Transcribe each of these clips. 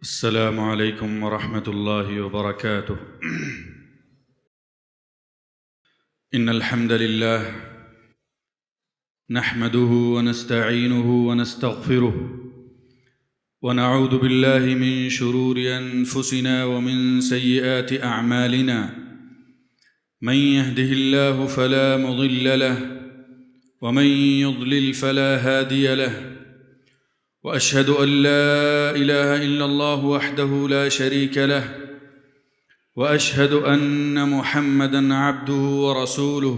السلام عليكم ورحمة الله وبركاته. إن الحمد لله نحمده ونستعينه ونستغفره ونعوذ بالله من شرور أنفسنا ومن سيئات أعمالنا. من يهده الله فلا مضل له ومن يضلل فلا هادي له، وأشهد أن لا إله إلا الله وحده لا شريك له، وأشهد أن محمدًا عبده ورسوله.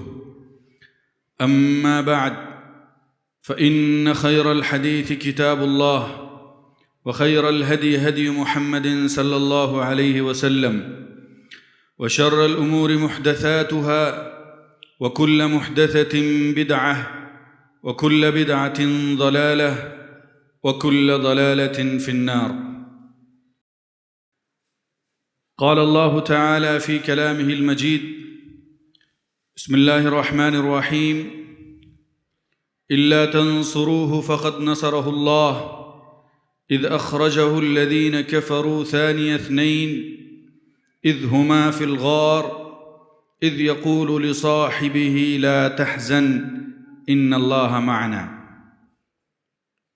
أما بعد، فإن خير الحديث كتاب الله، وخير الهدي هدي محمد صلى الله عليه وسلم، وشر الأمور محدثاتها، وكل محدثة بدعة، وكل بدعة ضلالة، وكل ضلالة في النار. قال الله تعالى في كلامه المجيد: بسم الله الرحمن الرحيم: إلا تنصروه فقد نصره الله إذ أخرجه الذين كفروا ثاني اثنين إذ هما في الغار إذ يقول لصاحبه لا تحزن إن الله معنا.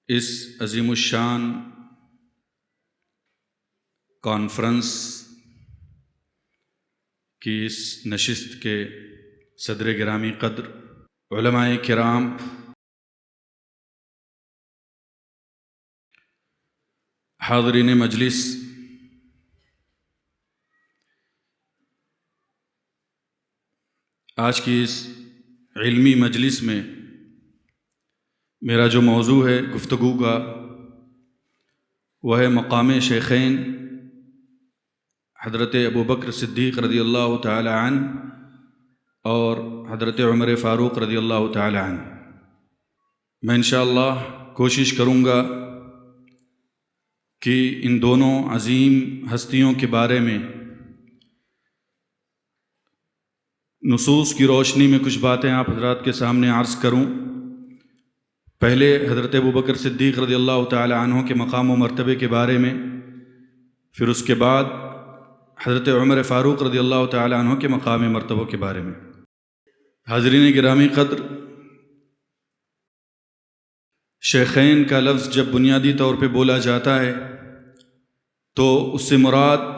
اس عظیم الشان کانفرنس کی اس نشست کے صدر گرامی قدر علماء کرام، حاضرین مجلس، آج کی اس علمی مجلس میں میرا جو موضوع ہے گفتگو کا وہ ہے مقام شیخین حضرت ابوبکر صدیق رضی اللہ تعالی عنہ اور حضرت عمر فاروق رضی اللہ تعالی عنہ. میں انشاءاللہ کوشش کروں گا کہ ان دونوں عظیم ہستیوں کے بارے میں نصوص کی روشنی میں کچھ باتیں آپ حضرات کے سامنے عرض کروں. پہلے حضرت ابوبکر صدیق رضی اللہ تعالی عنہ کے مقام و مرتبے کے بارے میں، پھر اس کے بعد حضرت عمر فاروق رضی اللہ تعالی عنہ کے مقام مرتبہ کے بارے میں. حاضرین گرامی قدر، شیخین کا لفظ جب بنیادی طور پہ بولا جاتا ہے تو اس سے مراد،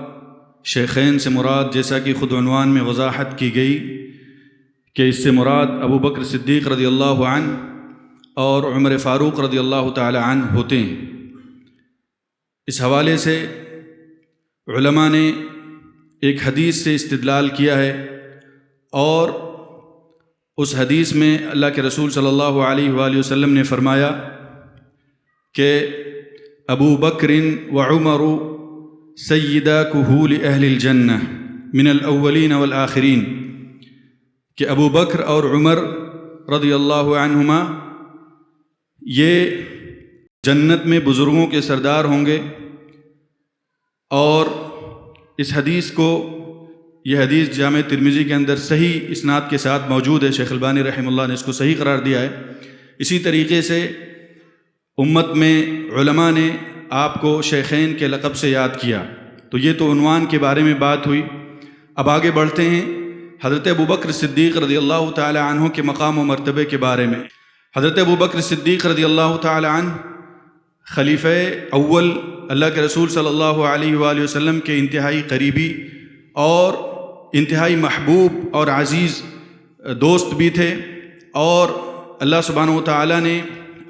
شیخین سے مراد، جیسا کہ خود عنوان میں وضاحت کی گئی کہ اس سے مراد ابوبکر صدیق رضی اللہ عنہ اور عمر فاروق رضی اللہ تعالی عنہ ہوتے ہیں. اس حوالے سے علماء نے ایک حدیث سے استدلال کیا ہے، اور اس حدیث میں اللہ کے رسول صلی اللہ علیہ وآلہ وسلم نے فرمایا کہ ابو بکر و عمر سیدا کہول اہل الجنہ من الاولین والآخرین، کہ ابو بکر اور عمر رضی اللہ عنہما یہ جنت میں بزرگوں کے سردار ہوں گے. اور اس حدیث کو، یہ حدیث جامع ترمذی کے اندر صحیح اسناد کے ساتھ موجود ہے. شیخ البانی رحمہ اللہ نے اس کو صحیح قرار دیا ہے. اسی طریقے سے امت میں علماء نے آپ کو شیخین کے لقب سے یاد کیا. تو یہ تو عنوان کے بارے میں بات ہوئی. اب آگے بڑھتے ہیں حضرت ابوبکر صدیق رضی اللہ تعالی عنہ کے مقام و مرتبے کے بارے میں. حضرت ابوبکر صدیق رضی اللہ تعالی عنہ خلیفہ اول اللہ کے رسول صلی اللہ علیہ وآلہ وسلم کے انتہائی قریبی اور انتہائی محبوب اور عزیز دوست بھی تھے. اور اللہ سبحانہ و تعالی نے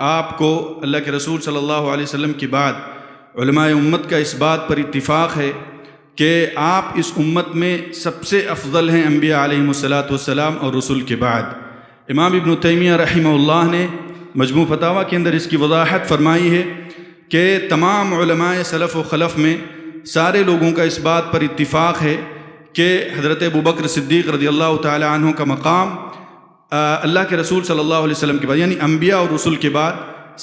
آپ کو، اللہ کے رسول صلی اللہ علیہ وسلم کے بعد علماء امت کا اس بات پر اتفاق ہے کہ آپ اس امت میں سب سے افضل ہیں انبیاء علیہم السلام اور رسول کے بعد. امام ابن تیمیہ رحمہ اللہ نے مجموع فتاویٰ کے اندر اس کی وضاحت فرمائی ہے کہ تمام علماء سلف و خلف میں سارے لوگوں کا اس بات پر اتفاق ہے کہ حضرت ابوبکر صدیق رضی اللہ تعالی عنہ کا مقام اللہ کے رسول صلی اللہ علیہ وسلم کے بعد، یعنی انبیاء اور رسول کے بعد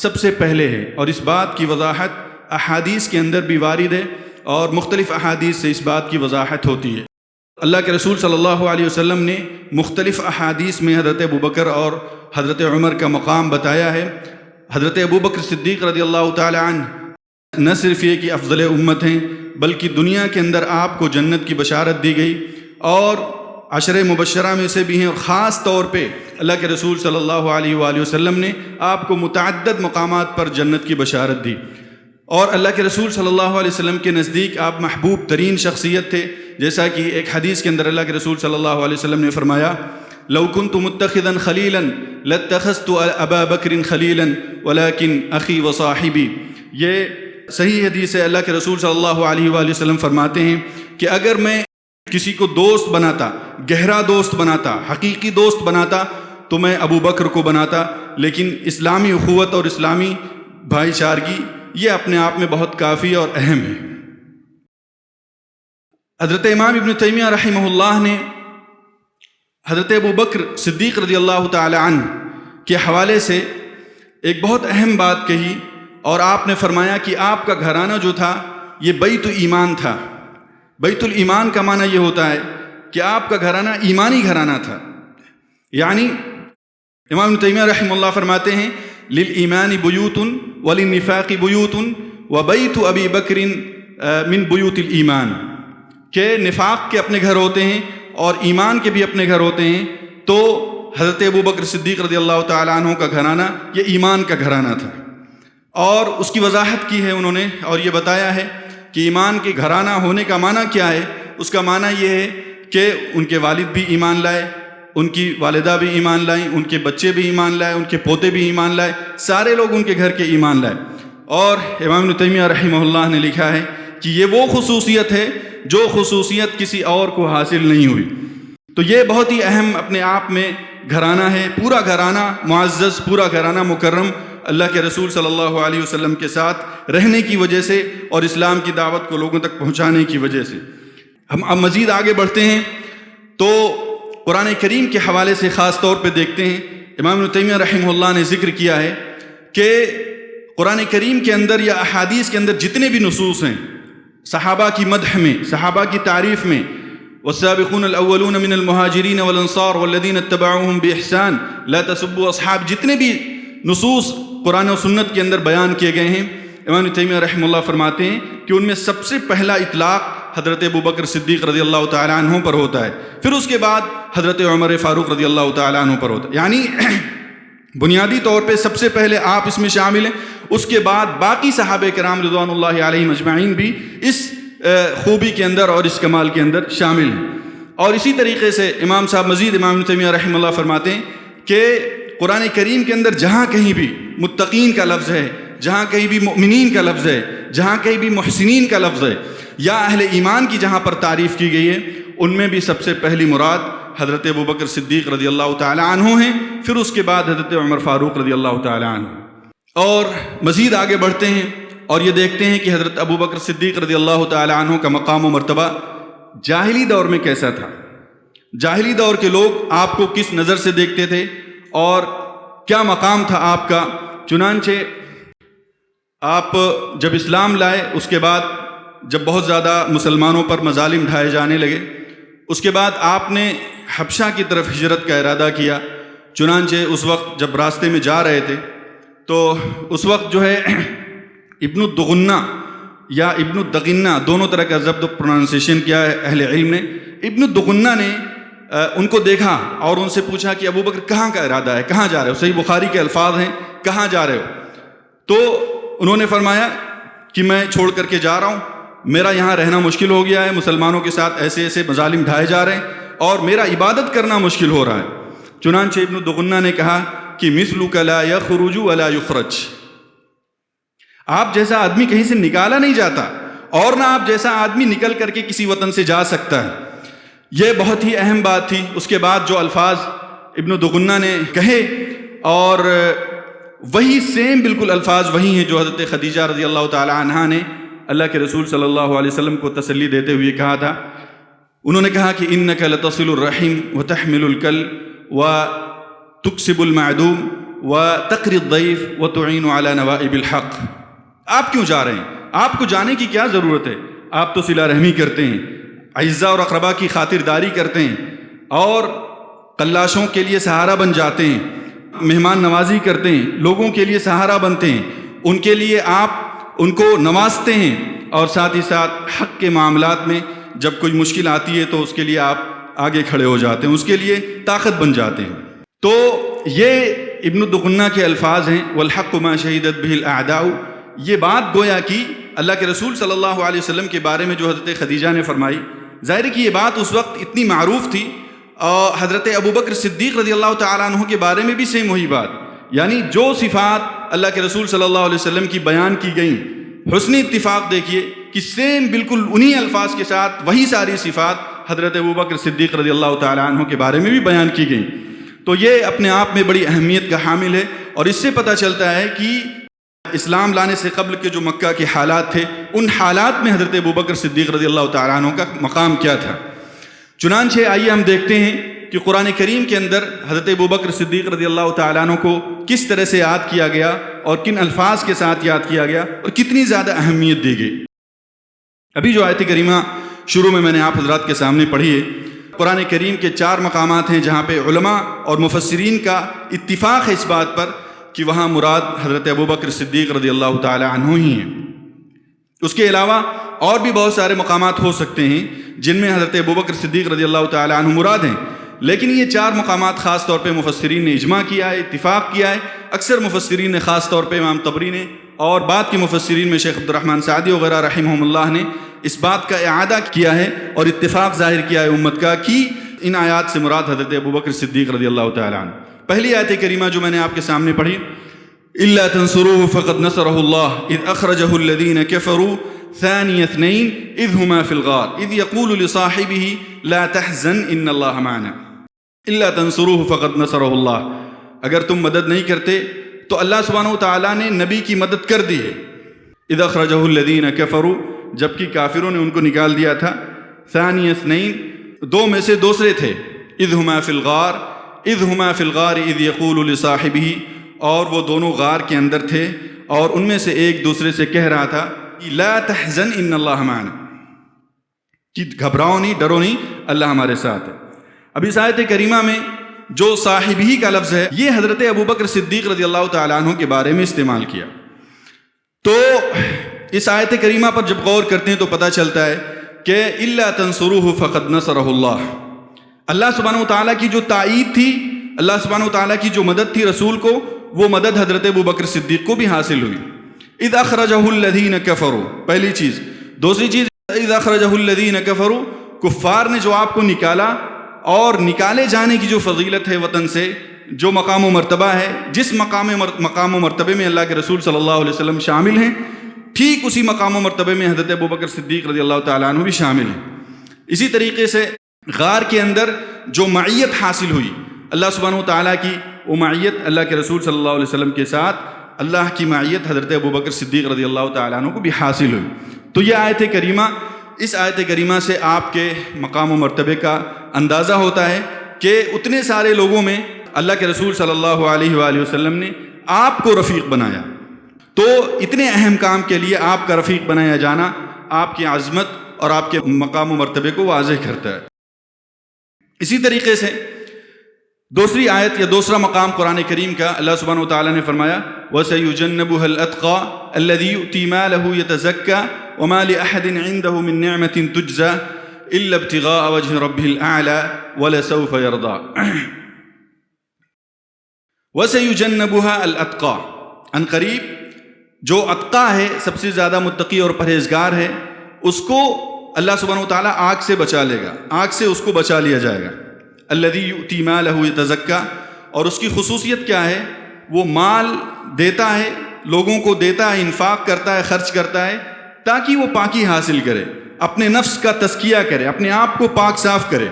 سب سے پہلے ہے. اور اس بات کی وضاحت احادیث کے اندر بھی وارد ہے، اور مختلف احادیث سے اس بات کی وضاحت ہوتی ہے. اللہ کے رسول صلی اللہ علیہ وسلم نے مختلف احادیث میں حضرت ابوبکر اور حضرت عمر کا مقام بتایا ہے. حضرت ابوبکر صدیق رضی اللہ تعالی عنہ نہ صرف یہ کہ افضل امت ہیں بلکہ دنیا کے اندر آپ کو جنت کی بشارت دی گئی، اور عشر مبشرہ میں سے بھی ہیں، اور خاص طور پہ اللہ کے رسول صلی اللہ علیہ وآلہ وسلم نے آپ کو متعدد مقامات پر جنت کی بشارت دی۔ اور اللہ کے رسول صلی اللہ علیہ وسلم کے نزدیک آپ محبوب ترین شخصیت تھے، جیسا کہ ایک حدیث کے اندر اللہ کے رسول صلی اللہ علیہ وسلم نے فرمایا لو كنت متخذا خلیلا لاتخذت ابا بکر خلیلا ولكن اخی وصاحبی۔ یہ صحیح حدیث ہے، اللہ کے رسول صلی اللہ علیہ وآلہ وسلم فرماتے ہیں کہ اگر میں کسی کو دوست بناتا، گہرا دوست بناتا، حقیقی دوست بناتا تو میں ابو بکر کو بناتا، لیکن اسلامی اخوت اور اسلامی بھائی چارگی یہ اپنے آپ میں بہت کافی اور اہم ہے۔ حضرت امام ابن تیمیہ رحمہ اللہ نے حضرت ابو بکر صدیق رضی اللہ تعالی عنہ کے حوالے سے ایک بہت اہم بات کہی، اور آپ نے فرمایا کہ آپ کا گھرانہ جو تھا یہ بیت ایمان تھا۔ بیت الایمان کا معنی یہ ہوتا ہے کہ آپ کا گھرانہ ایمانی گھرانہ تھا، یعنی امام ابن تیمیہ رحمہ اللہ فرماتے ہیں للایمان بیوت وللنفاق بیوت وبیت ابی بکر من بیوت الایمان، کہ نفاق کے اپنے گھر ہوتے ہیں اور ایمان کے بھی اپنے گھر ہوتے ہیں، تو حضرت ابو بکر صدیق رضی اللہ تعالیٰ عنہ کا گھرانہ یہ ایمان کا گھرانہ تھا۔ اور اس کی وضاحت کی ہے انہوں نے، اور یہ بتایا ہے کہ ایمان کے گھرانہ ہونے کا معنی کیا ہے۔ اس کا معنی یہ ہے کہ ان کے والد بھی ایمان لائے، ان کی والدہ بھی ایمان لائیں، ان کے بچے بھی ایمان لائے، ان کے پوتے بھی ایمان لائے، سارے لوگ ان کے گھر کے ایمان لائے۔ اور امام ابن تیمیہ رحمہ اللہ نے لکھا ہے کہ یہ وہ خصوصیت ہے جو خصوصیت کسی اور کو حاصل نہیں ہوئی۔ تو یہ بہت ہی اہم اپنے آپ میں گھرانہ ہے، پورا گھرانہ معزز، پورا گھرانہ مکرم، اللہ کے رسول صلی اللہ علیہ وسلم کے ساتھ رہنے کی وجہ سے اور اسلام کی دعوت کو لوگوں تک پہنچانے کی وجہ سے۔ ہم اب مزید آگے بڑھتے ہیں تو قرآن کریم کے حوالے سے خاص طور پہ دیکھتے ہیں، امام ابن تیمیہ رحمہ اللہ نے ذکر کیا ہے کہ قرآن کریم کے اندر یا احادیث کے اندر جتنے بھی نصوص ہیں صحابہ کی مدح میں، صحابہ کی تعریف میں، والسابقون الاولون من المہاجرین والانصار والذین اتبعوہم باحسان لا تسبوا اصحاب، جتنے بھی نصوص قرآن و سنت کے اندر بیان کیے گئے ہیں، امام تیمیہ رحمہ اللہ فرماتے ہیں کہ ان میں سب سے پہلا اطلاق حضرت ابو بکر صدیق رضی اللہ تعالیٰ عنہ پر ہوتا ہے، پھر اس کے بعد حضرت عمر فاروق رضی اللہ تعالیٰ عنہ پر ہوتا ہے، یعنی بنیادی طور پہ سب سے پہلے آپ اس میں شامل ہیں، اس کے بعد باقی صحابہ کرام رضوان اللہ علیہم اجمعین بھی اس خوبی کے اندر اور اس کمال کے اندر شامل ہیں۔ اور اسی طریقے سے امام صاحب مزید امام ابن تیمیہ رحمہ اللہ فرماتے ہیں کہ قرآن کریم کے اندر جہاں کہیں بھی متقین کا لفظ ہے، جہاں کہیں بھی مؤمنین کا لفظ ہے، جہاں کہیں بھی محسنین کا لفظ ہے، یا اہل ایمان کی جہاں پر تعریف کی گئی ہے، ان میں بھی سب سے پہلی مراد حضرت ابو بکر صدیق رضی اللہ تعالی عنہ ہیں، پھر اس کے بعد حضرت عمر فاروق رضی اللہ تعالی عنہ۔ اور مزید آگے بڑھتے ہیں اور یہ دیکھتے ہیں کہ حضرت ابو بکر صدیق رضی اللہ تعالی عنہ کا مقام و مرتبہ جاہلی دور میں کیسا تھا، جاہلی دور کے لوگ آپ کو کس نظر سے دیکھتے تھے اور کیا مقام تھا آپ کا۔ چنانچہ آپ جب اسلام لائے، اس کے بعد جب بہت زیادہ مسلمانوں پر مظالم ڈھائے جانے لگے، اس کے بعد آپ نے حبشہ کی طرف ہجرت کا ارادہ کیا۔ چنانچہ اس وقت جب راستے میں جا رہے تھے تو اس وقت جو ہے ابن الدغنہ یا ابن الدغنہ دونوں طرح کا ضبط پروننسیشن کیا ہے اہل علم نے۔ ابن الدغنہ نے ان کو دیکھا اور ان سے پوچھا کہ ابو بکر کہاں کا ارادہ ہے، کہاں جا رہے ہو؟ صحیح بخاری کے الفاظ ہیں، کہاں جا رہے ہو؟ تو انہوں نے فرمایا کہ میں چھوڑ کر کے جا رہا ہوں، میرا یہاں رہنا مشکل ہو گیا ہے، مسلمانوں کے ساتھ ایسے ایسے مظالم ڈھائے جا رہے ہیں اور میرا عبادت کرنا مشکل ہو رہا ہے۔ چنانچہ ابن الدغنہ نے کہا کہ مثلک لا یخرج ولا یخرج، آپ جیسا آدمی کہیں سے نکالا نہیں جاتا اور نہ آپ جیسا آدمی نکل کر کے کسی وطن سے جا سکتا ہے۔ یہ بہت ہی اہم بات تھی۔ اس کے بعد جو الفاظ ابن الدغنہ نے کہے، اور وہی سیم بالکل الفاظ وہی ہیں جو حضرت خدیجہ رضی اللہ تعالی عنہا نے اللہ کے رسول صلی اللہ علیہ وسلم کو تسلی دیتے ہوئے کہا تھا۔ انہوں نے کہا کہ انک لتصل الرحم وتحمل الکل وتکسب المعدوم وتقری الضیف وتعین علی نوائب الحق۔ آپ کیوں جا رہے ہیں؟ آپ کو جانے کی کیا ضرورت ہے؟ آپ تو صلہ رحمی کرتے ہیں، اعزاء اور اقربا کی خاطرداری کرتے ہیں، اور قلاشوں کے لیے سہارا بن جاتے ہیں، مہمان نوازی کرتے ہیں، لوگوں کے لیے سہارا بنتے ہیں، ان کے لیے آپ ان کو نوازتے ہیں، اور ساتھ ہی ساتھ حق کے معاملات میں جب کوئی مشکل آتی ہے تو اس کے لیے آپ آگے کھڑے ہو جاتے ہیں، اس کے لیے طاقت بن جاتے ہیں۔ تو یہ ابن دغنہ کے الفاظ ہیں، والحق ما شہدت به الاعداء۔ یہ بات گویا کہ اللہ کے رسول صلی اللہ علیہ وسلم کے بارے میں جو حضرت خدیجہ نے فرمائی، ظاہر ہے کہ یہ بات اس وقت اتنی معروف تھی، اور حضرت ابوبکر صدیق رضی اللہ تعالیٰ عنہ کے بارے میں بھی سیم وہی بات، یعنی جو صفات اللہ کے رسول صلی اللہ علیہ وسلم کی بیان کی گئیں، حسن اتفاق دیکھیے کہ سیم بالکل انہی الفاظ کے ساتھ وہی ساری صفات حضرت ابوبکر صدیق رضی اللہ تعالیٰ عنہ کے بارے میں بھی بیان کی گئیں۔ تو یہ اپنے آپ میں بڑی اہمیت کا حامل ہے، اور اس سے پتہ چلتا ہے کہ اسلام لانے سے قبل کے جو مکہ کے حالات تھے، ان حالات میں حضرت ابوبکر صدیق رضی اللہ تعالیٰ عنہ کا مقام کیا تھا۔ چنانچہ آئیے ہم دیکھتے ہیں کہ قرآن کریم کے اندر حضرت ابوبکر صدیق رضی اللہ تعالیٰ عنہ کو کس طرح سے یاد کیا گیا، اور کن الفاظ کے ساتھ یاد کیا گیا، اور کتنی زیادہ اہمیت دی گئی۔ ابھی جو آیت کریمہ شروع میں نے آپ حضرات کے سامنے پڑھی ہے، قرآن کریم کے 4 مقامات ہیں جہاں پہ علماء اور مفسرین کا اتفاق ہے اس بات پر کہ وہاں مراد حضرت ابوبکر صدیق رضی اللہ تعالی عنہ ہی ہیں۔ اس کے علاوہ اور بھی بہت سارے مقامات ہو سکتے ہیں جن میں حضرت ابوبکر صدیق رضی اللہ تعالی عنہ مراد ہیں، لیکن یہ 4 مقامات خاص طور پہ مفسرین نے اجماع کیا ہے، اتفاق کیا ہے۔ اکثر مفسرین نے، خاص طور پہ امام طبری نے اور بعد کے مفسرین میں شیخ عبدالرحمن سعدی وغیرہ رحمہم اللہ نے اس بات کا اعادہ کیا ہے اور اتفاق ظاہر کیا ہے امت کا کہ ان آیات سے مراد حضرت ابوبکر صدیق رضی اللہ تعالی عنہ۔ پہلی آیت کریمہ جو میں نے آپ کے سامنے پڑھی، إِلَّا تَنْصُرُوهُ فَقَدْ نَصَرَهُ اللَّهُ إِذْ أَخْرَجَهُ الَّذِينَ كَفَرُوا ثَانِيَ اثْنَيْنِ إِذْ هُمَا فِي الْغَارِ إِذْ يَقُولُ لِصَاحِبِهِ لَا تَحْزَنْ إِنَّ اللَّهَ مَعَنَا إِلَّا تَنْصُرُوهُ فَقَدْ نَصَرَهُ اللَّهُ۔ اگر تم مدد نہیں کرتے تو اللہ سبحانہ وتعالیٰ نے نبی کی مدد کر دی ہے۔ إِذْ أَخْرَجَهُ الَّذِينَ كَفَرُوا، جبکہ کافروں نے ان کو نکال دیا تھا، ثَانِيَ اثْنَيْنِ، 2 میں سے دوسرے تھے، إِذْ هُمَا فِي الْغَارِ إِذْ هُمَا فِي الْغَارِ إِذْ يَقُولُ لِصَاحِبِهِ، اور وہ دونوں غار کے اندر تھے اور ان میں سے ایک دوسرے سے کہہ رہا تھا لا تحزن ان اللہ معنا، کہ گھبراؤ نہیں، ڈرو نہیں، اللہ ہمارے ساتھ ہے۔ اب اس آیت کریمہ میں جو صاحبی کا لفظ ہے یہ حضرت ابوبکر صدیق رضی اللہ تعالیٰ عنہ کے بارے میں استعمال کیا۔ تو اس آیت کریمہ پر جب غور کرتے ہیں تو پتہ چلتا ہے کہ الا تنصروه فقد نصرہ اللہ، اللہ سبحانہ وتعالیٰ کی جو تائید تھی، اللہ سبحانہ وتعالیٰ کی جو مدد تھی رسول کو، وہ مدد حضرت ابوبکر صدیق کو بھی حاصل ہوئی۔ اذ اخرجہ الذین کفروا، پہلی چیز۔ دوسری چیز، اذ اخرجہ الذین کفروا، کفار نے جو آپ کو نکالا، اور نکالے جانے کی جو فضیلت ہے وطن سے، جو مقام و مرتبہ ہے، جس مقام و مرتبے میں اللہ کے رسول صلی اللہ علیہ وسلم شامل ہیں، ٹھیک اسی مقام و مرتبے میں حضرت ابوبکر صدیق رضی اللہ تعالیٰ عنہ بھی شامل ہیں۔ اسی طریقے سے غار کے اندر جو معیت حاصل ہوئی اللہ سبحانہ و تعالیٰ کی، وہ معیت اللہ کے رسول صلی اللہ علیہ وسلم کے ساتھ اللہ کی معیت حضرت ابوبکر صدیق رضی اللہ تعالیٰ عنہ کو بھی حاصل ہوئی۔ تو یہ آیت کریمہ، اس آیت کریمہ سے آپ کے مقام و مرتبے کا اندازہ ہوتا ہے کہ اتنے سارے لوگوں میں اللہ کے رسول صلی اللہ علیہ وآلہ وسلم نے آپ کو رفیق بنایا۔ تو اتنے اہم کام کے لیے آپ کا رفیق بنایا جانا آپ کی عظمت اور آپ کے مقام و مرتبے کو واضح کرتا ہے۔ اسی طریقے سے دوسری آیت یا دوسرا مقام قرآن کریم کا، اللہ سبحانہ وتعالیٰ نے فرمایا وَسَيُجَنَّبُهَا الْأَتْقَى الَّذِي يُؤْتِي مَالَهُ يَتَزَكَّى وَمَا لِأَحَدٍ عِندَهُ مِن نِّعْمَةٍ تُجْزَى إِلَّا ابْتِغَاءَ وَجْهِ رَبِّهِ الْأَعْلَى وَلَسَوْفَ يَرْضَىٰ۔ وَسَيُجَنَّبُهَا الْأَتْقَى، ان قریب جو اتقیٰ ہے، سب سے زیادہ متقی اور پرہیزگار ہے، اس کو اللہ سبحانہ وتعالیٰ آگ سے بچا لے گا، آگ سے اس کو بچا لیا جائے گا۔ الذی یؤتی مالہ یتزکیٰ، اور اس کی خصوصیت کیا ہے؟ وہ مال دیتا ہے، لوگوں کو دیتا ہے، انفاق کرتا ہے، خرچ کرتا ہے تاکہ وہ پاکی حاصل کرے، اپنے نفس کا تزکیہ کرے، اپنے آپ کو پاک صاف کرے۔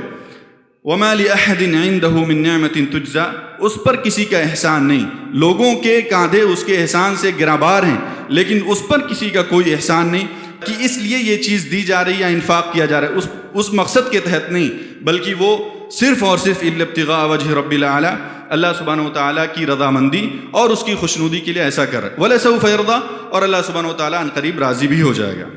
وما لأحد عنده من نعمة تجزى، اس پر کسی کا احسان نہیں، لوگوں کے کاندھے اس کے احسان سے گرابار ہیں لیکن اس پر کسی کا کوئی احسان نہیں کہ اس لیے یہ چیز دی جا رہی ہے یا انفاق کیا جا رہا ہے، اس مقصد کے تحت نہیں، بلکہ وہ صرف اور صرف الا ابتغاء وجہ رب العالی، اللہ سبحانہ وتعالیٰ کی رضامندی اور اس کی خوشنودی کے لیے ایسا کر رہا ہے۔ وَلَسَوْفَ يَرْضَىٰ، اور اللہ سبحانہ وتعالیٰ ان قریب راضی بھی ہو جائے گا۔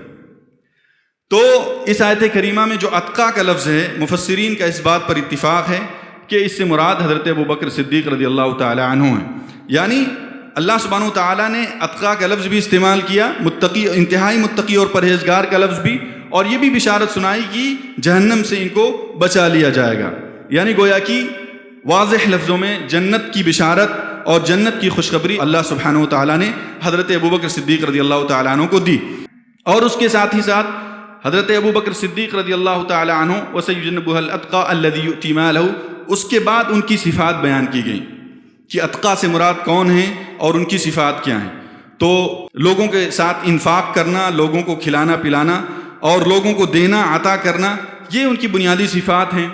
تو اس آیت کریمہ میں جو اتقیٰ کا لفظ ہے، مفسرین کا اس بات پر اتفاق ہے کہ اس سے مراد حضرت ابوبکر صدیق رضی اللہ تعالی عنہ ہیں، یعنی اللہ سبحانہ وتعالیٰ نے اتقا کا لفظ بھی استعمال کیا، متقی، انتہائی متقی اور پرہیزگار کا لفظ بھی، اور یہ بھی بشارت سنائی کہ جہنم سے ان کو بچا لیا جائے گا. یعنی گویا کہ واضح لفظوں میں جنت کی بشارت اور جنت کی خوشخبری اللہ سبحانہ وتعالیٰ نے حضرت ابوبکر صدیق رضی اللہ تعالیٰ عنہ کو دی. اور اس کے ساتھ ہی ساتھ حضرت ابوبکر صدیق رضی اللہ تعالیٰ عنہ وسیجنبها الاتقى الذي يؤتي ماله، اس کے بعد ان کی صفات بیان کی گئیں کہ اتقا سے مراد کون ہیں اور ان کی صفات کیا ہیں. تو لوگوں کے ساتھ انفاق کرنا، لوگوں کو کھلانا پلانا اور لوگوں کو دینا عطا کرنا، یہ ان کی بنیادی صفات ہیں.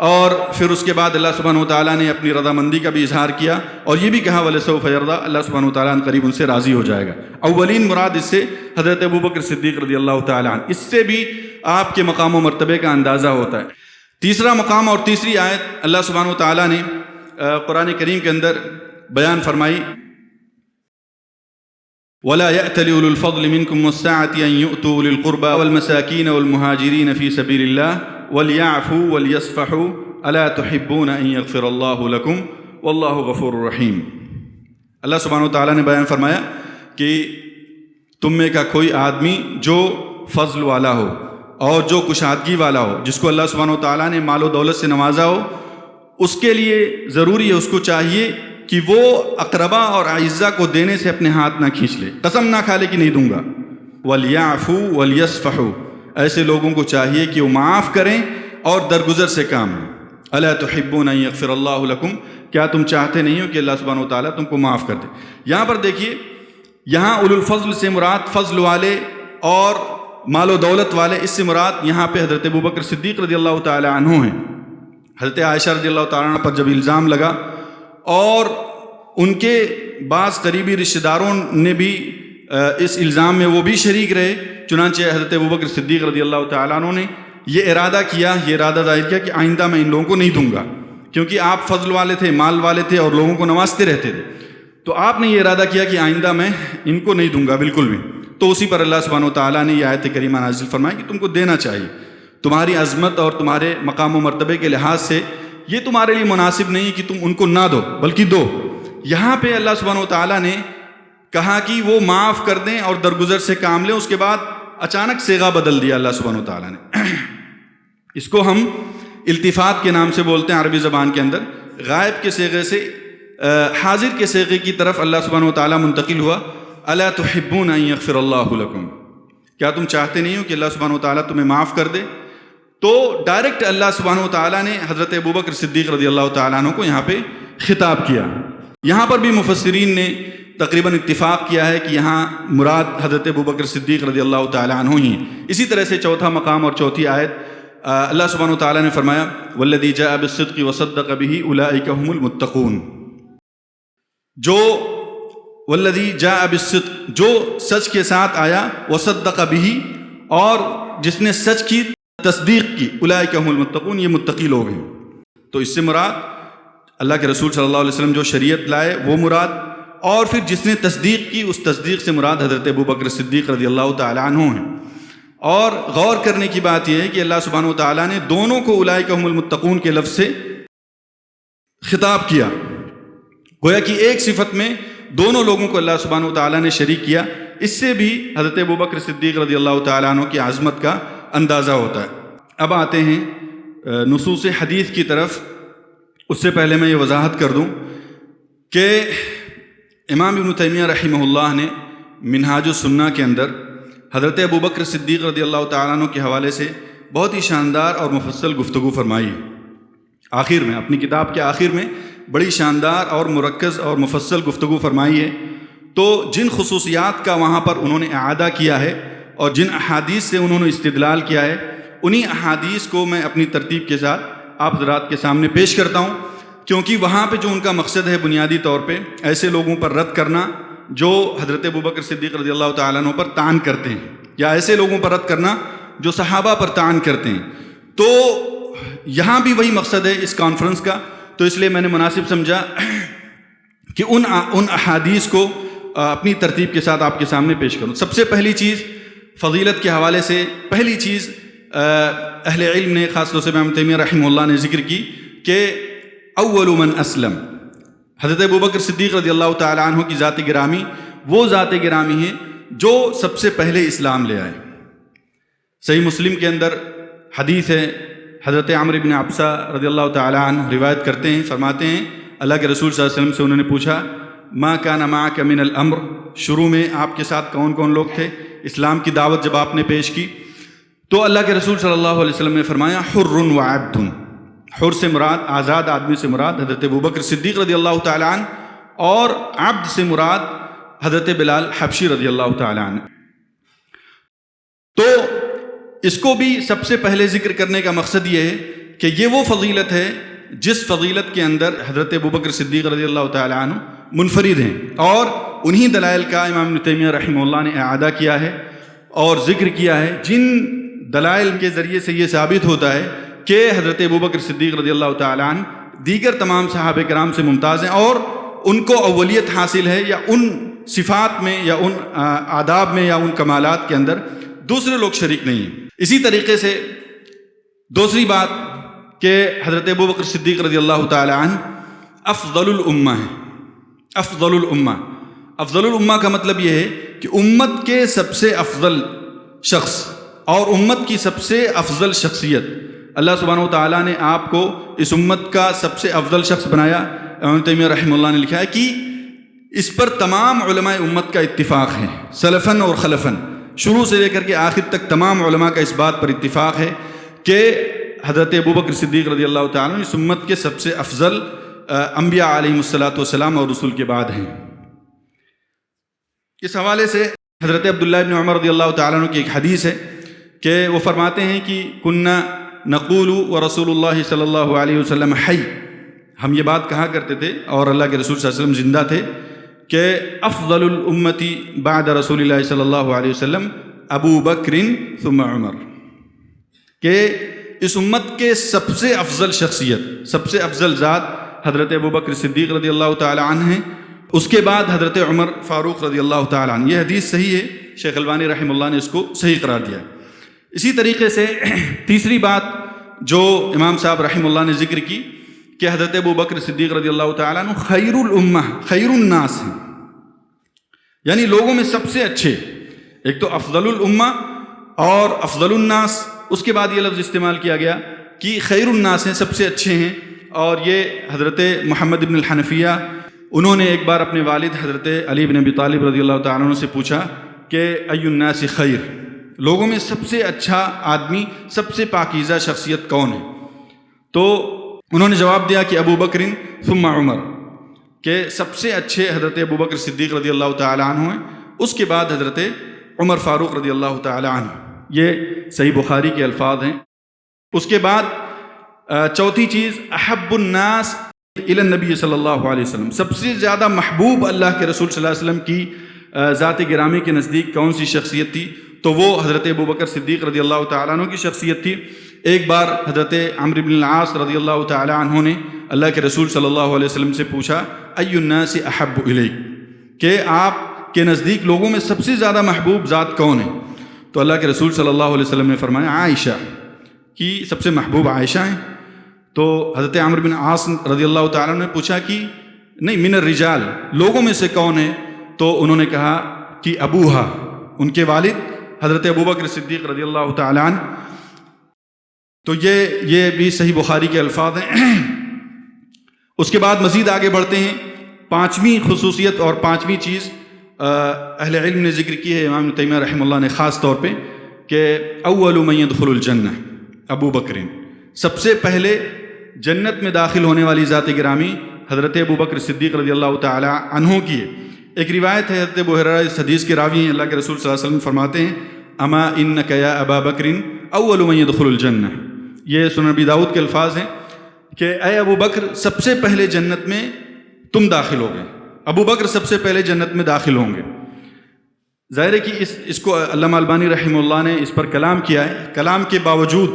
اور پھر اس کے بعد اللہ سبحانہ وتعالیٰ نے اپنی رضامندی کا بھی اظہار کیا اور یہ بھی کہا وَلَسَوْفَ يَرْضَىٰ، اللہ سبحانہ وتعالیٰ قریب ان سے راضی ہو جائے گا. اولین مراد اس سے حضرت ابوبکر صدیق رضی اللہ تعالیٰ عنہ، اس سے بھی آپ کے مقام و مرتبے کا اندازہ ہوتا ہے. تیسرا مقام اور تیسری آیت اللہ سبحانہ وتعالیٰ نے قرآن کریم کے اندر بیان فرمائی، وَلَا يَأْتَلِ أُولُو الْفَضْلِ مِنْكُمْ وَالسَّعَةِ أَنْ يُؤْتُوا أُولِي الْقُرْبَىٰ وَالْمَسَاكِينَ وَالْمُهَاجِرِينَ فِي سَبِيلِ اللَّهِ وَلْيَعْفُوا وَلْيَصْفَحُوا أَلَا تُحِبُّونَ أَن يَغْفِرَ اللَّهُ لَكُمْ وَاللَّهُ غَفُورٌ رَحِيمٌ. اللہ سبحانہ وتعالیٰ نے بیان فرمایا کہ تم میں کا کوئی آدمی جو فضل والا ہو اور جو کشادگی والا ہو، جس کو اللہ سبحانہ وتعالیٰ نے مال و دولت سے نوازا ہو، اس کے لیے ضروری ہے، اس کو چاہیے کہ وہ اقربا اور اعزا کو دینے سے اپنے ہاتھ نہ کھینچ لے، قسم نہ کھا لے کہ نہیں دوں گا. وَلْيَعْفُوا وَلْيَصْفَحُوا، ایسے لوگوں کو چاہیے کہ وہ معاف کریں اور درگزر سے کام لیں. أَلَا تُحِبُّونَ أَن يَغْفِرَ اللَّهُ لَكُمْ، کیا تم چاہتے نہیں ہو کہ اللہ سبحانہ وتعالیٰ تم کو معاف کر دے. یہاں پر دیکھیے، یہاں اولو الفضل سے مراد فضل والے اور مال و دولت والے، اس سے مراد یہاں پہ حضرت ابوبکر صدیق رضی اللہ تعالیٰ عنہ ہیں. حضرت عائشہ رضی اللہ تعالیٰ عنہ پر جب الزام لگا اور ان کے بعض قریبی رشتہ داروں نے بھی اس الزام میں وہ بھی شریک رہے، چنانچہ حضرت ابوبکر صدیق رضی اللہ تعالیٰ عنہ نے یہ ارادہ ظاہر کیا کہ آئندہ میں ان لوگوں کو نہیں دوں گا، کیونکہ آپ فضل والے تھے، مال والے تھے اور لوگوں کو نوازتے رہتے تھے. تو آپ نے یہ ارادہ کیا کہ آئندہ میں ان کو نہیں دوں گا بالکل بھی. تو اسی پر اللہ سبحانہ وتعالیٰ نے یہ آیت کریمہ نازل فرمائی کہ تم کو دینا چاہیے. تمہاری عظمت اور تمہارے مقام و مرتبے کے لحاظ سے یہ تمہارے لیے مناسب نہیں کہ تم ان کو نہ دو بلکہ دو. یہاں پہ اللہ سبحانہ وتعالیٰ نے کہا کہ وہ معاف کر دیں اور درگزر سے کام لیں. اس کے بعد اچانک صیغہ بدل دیا اللہ سبحانہ وتعالیٰ نے. اس کو ہم التفات کے نام سے بولتے ہیں عربی زبان کے اندر. غائب کے صیغے سے حاضر کے صیغے کی طرف اللہ سبحانہ وتعالیٰ منتقل ہوا. الا تحبون ان یغفر اللہ لکم، کیا تم چاہتے نہیں ہو کہ اللہ سبحانہ وتعالیٰ تمہیں معاف کر دے. تو ڈائریکٹ اللہ سبحانہ وتعالیٰ نے حضرت ابوبکر صدیق رضی اللہ تعالیٰ عنہ کو یہاں پہ خطاب کیا. یہاں پر بھی مفسرین نے تقریباً اتفاق کیا ہے کہ یہاں مراد حضرت ابوبکر صدیق رضی اللہ تعالیٰ عنہ ہی. اسی طرح سے چوتھا مقام اور چوتھی آیت اللہ سبحانہ وتعالیٰ نے فرمایا والذی جاء بالصدق وصدق به اولئک هم المتقون. جو والذی جاء بالصدق، جو سچ کے ساتھ آیا، وصدق به، اور جس نے سچ کی تصدیق کی، اولئک هم المتقون، یہ متقی لوگ ہیں. تو اس سے مراد اللہ کے رسول صلی اللہ علیہ وسلم جو شریعت لائے وہ مراد، اور پھر جس نے تصدیق کی اس تصدیق سے مراد حضرت ابوبکر صدیق رضی اللہ تعالیٰ عنہ ہیں. اور غور کرنے کی بات یہ ہے کہ اللہ سبحانہ وتعالیٰ نے دونوں کو اولئک هم المتقون کے لفظ سے خطاب کیا. گویا کہ ایک صفت میں دونوں لوگوں کو اللہ سبحانہ وتعالیٰ نے شریک کیا. اس سے بھی حضرت ابوبکر صدیق رضی اللہ تعالیٰ عنہ کی عظمت کا اندازہ ہوتا ہے. اب آتے ہیں نصوص حدیث کی طرف. اس سے پہلے میں یہ وضاحت کر دوں کہ امام ابن تیمیہ رحمہ اللہ نے منہاج السنہ کے اندر حضرت ابوبکر صدیق رضی اللہ تعالیٰ عنہ کے حوالے سے بہت ہی شاندار اور مفصل گفتگو فرمائی ہے. آخر میں اپنی کتاب کے آخر میں بڑی شاندار اور مرکز اور مفصل گفتگو فرمائی ہے. تو جن خصوصیات کا وہاں پر انہوں نے اعادہ کیا ہے اور جن احادیث سے انہوں نے استدلال کیا ہے، انہی احادیث کو میں اپنی ترتیب کے ساتھ آپ حضرات کے سامنے پیش کرتا ہوں، کیونکہ وہاں پہ جو ان کا مقصد ہے بنیادی طور پہ ایسے لوگوں پر رد کرنا جو حضرت ابوبکر صدیق رضی اللہ تعالیٰ عنہ پر طعن کرتے ہیں، یا ایسے لوگوں پر رد کرنا جو صحابہ پر طعن کرتے ہیں. تو یہاں بھی وہی مقصد ہے اس کانفرنس کا. تو اس لیے میں نے مناسب سمجھا کہ ان احادیث کو اپنی ترتیب کے ساتھ آپ کے سامنے پیش کروں. سب سے پہلی چیز فضیلت کے حوالے سے پہلی چیز اہل علم نے، خاص طور سے امام تیمیہ رحمہ اللہ نے ذکر کی کہ اول من اسلم، حضرت ابوبکر صدیق رضی اللہ تعالیٰ عنہ کی ذات گرامی وہ ذات گرامی ہے جو سب سے پہلے اسلام لے آئے۔ صحیح مسلم کے اندر حدیث ہے، حضرت عمرو بن عبسہ رضی اللہ تعالیٰ عنہ روایت کرتے ہیں، فرماتے ہیں اللہ کے رسول صلی اللہ علیہ وسلم سے انہوں نے پوچھا ما کان معک من الامر، شروع میں آپ کے ساتھ کون کون لوگ تھے؟ اسلام کی دعوت جب آپ نے پیش کی تو اللہ کے رسول صلی اللہ علیہ وسلم نے فرمایا حر و عبد۔ حر سے مراد آزاد آدمی سے مراد حضرت ابوبکر صدیق رضی اللہ تعالیٰ عنہ، اور عبد سے مراد حضرت بلال حبشی رضی اللہ تعالیٰ عنہ۔ تو اس کو بھی سب سے پہلے ذکر کرنے کا مقصد یہ ہے کہ یہ وہ فضیلت ہے جس فضیلت کے اندر حضرت ابوبکر صدیق رضی اللہ تعالیٰ عنہ منفرد ہیں، اور انہی دلائل کا امام ابن تیمیہ رحمہ اللہ نے اعادہ کیا ہے اور ذکر کیا ہے، جن دلائل کے ذریعے سے یہ ثابت ہوتا ہے کہ حضرت ابوبکر صدیق رضی اللہ تعالیٰ عنہ دیگر تمام صحابہ کرام سے ممتاز ہیں، اور ان کو اولیت حاصل ہے، یا ان صفات میں یا ان آداب میں یا ان کمالات کے اندر دوسرے لوگ شریک نہیں ہیں۔ اسی طریقے سے دوسری بات کہ حضرت ابوبکر صدیق رضی اللہ تعالیٰ عنہ افضل الامہ ہیں۔ افضل الامہ، افضل الامہ کا مطلب یہ ہے کہ امت کے سب سے افضل شخص اور امت کی سب سے افضل شخصیت، اللہ سبحانہ و تعالیٰ نے آپ کو اس امت کا سب سے افضل شخص بنایا۔ امام تیمیہ رحمہ اللہ نے لکھا ہے کہ اس پر تمام علماء امت کا اتفاق ہے، سلفاً اور خلفاً، شروع سے لے کر کے آخر تک تمام علماء کا اس بات پر اتفاق ہے کہ حضرت ابوبکر صدیق رضی اللہ تعالیٰ اس امت کے سب سے افضل انبیاء علیہم الصلاۃ والسلام اور رسول کے بعد ہیں۔ اس حوالے سے حضرت عبداللہ بن عمر رضی اللہ تعالیٰ عنہ کی ایک حدیث ہے کہ وہ فرماتے ہیں کہ کننا نقول ورسول اللہ صلی اللہ علیہ وسلم حی، ہم یہ بات کہا کرتے تھے اور اللہ کے رسول صلی اللہ علیہ وسلم زندہ تھے کہ افضل الامتی بعد رسول اللہ صلی اللہ علیہ وسلم ابو بکر ثم عمر، کہ اس امت کے سب سے افضل شخصیت، سب سے افضل ذات حضرت ابوبکر صدیق رضی اللہ تعالیٰ عنہ ہیں، اس کے بعد حضرت عمر فاروق رضی اللہ تعالیٰ عنہ۔ یہ حدیث صحیح ہے، شیخ البانی رحمہ اللہ نے اس کو صحیح قرار دیا ہے۔ اسی طریقے سے تیسری بات جو امام صاحب رحمہ اللہ نے ذکر کی کہ حضرت ابوبکر صدیق رضی اللہ تعالیٰ عنہ خیر الامہ، خیر الناس ہیں، یعنی لوگوں میں سب سے اچھے۔ ایک تو افضل الامہ اور افضل الناس، اس کے بعد یہ لفظ استعمال کیا گیا کہ خیر الناس ہیں، سب سے اچھے ہیں۔ اور یہ حضرت محمد بن الحنفیہ، انہوں نے ایک بار اپنے والد حضرت علی بن ابی طالب رضی اللہ تعالیٰ عنہ سے پوچھا کہ ای الناس خیر، لوگوں میں سب سے اچھا آدمی، سب سے پاکیزہ شخصیت کون ہے؟ تو انہوں نے جواب دیا کہ ابو بکر ثم عمر، کہ سب سے اچھے حضرت ابوبکر صدیق رضی اللہ تعالیٰ عنہ ہیں، اس کے بعد حضرت عمر فاروق رضی اللہ تعالیٰ عنہ۔ یہ صحیح بخاری کے الفاظ ہیں۔ اس کے بعد چوتھی چیز احب الناس الی النبی صلی اللہ علیہ وسلم، سب سے زیادہ محبوب اللہ کے رسول صلی اللہ علیہ وسلم کی ذات گرامی کے نزدیک کون سی شخصیت تھی؟ تو وہ حضرت ابوبکر صدیق رضی اللہ تعالیٰ عنہ کی شخصیت تھی۔ ایک بار حضرت عمرو بن العاص رضی اللہ تعالیٰ عنہ نے اللہ کے رسول صلی اللہ علیہ وسلم سے پوچھا ای الناس احب الیک، کہ آپ کے نزدیک لوگوں میں سب سے زیادہ محبوب ذات کون ہے؟ تو اللہ کے رسول صلی اللہ علیہ وسلم نے فرمایا عائشہ، کہ سب سے محبوب عائشہ ہیں۔ تو حضرت عمرو بن عاص رضی اللہ تعالیٰ نے پوچھا کہ نہیں من الرجال، لوگوں میں سے کون ہے؟ تو انہوں نے کہا کہ ابوہا، ان کے والد حضرت ابوبکر صدیق رضی اللہ تعالیٰ عنہ۔ تو یہ بھی صحیح بخاری کے الفاظ ہیں۔ اس کے بعد مزید آگے بڑھتے ہیں، پانچویں خصوصیت اور پانچویں چیز اہل علم نے ذکر کی ہے، امام تیمیہ رحمہ اللہ نے خاص طور پہ، کہ اول من يدخل الجنہ ابو بکر، سب سے پہلے جنت میں داخل ہونے والی ذات گرامی حضرت ابوبکر صدیق رضی اللہ تعالی عنہ کی ہے۔ ایک روایت ہے، حضرت ابو ہریرہ اس حدیث کے راوی ہیں، اللہ کے رسول صلی اللہ علیہ وسلم فرماتے ہیں اما انک یا ابا بکر اول من يدخل الجنہ، یہ سنن ابی داؤد کے الفاظ ہیں کہ اے ابو بکر سب سے پہلے جنت میں تم داخل ہو گئے، ابو بکر سب سے پہلے جنت میں داخل ہوں گے۔ ظاہر ہے کہ اس کو علامہ البانی رحمہ اللہ نے اس پر کلام کیا ہے، کلام کے باوجود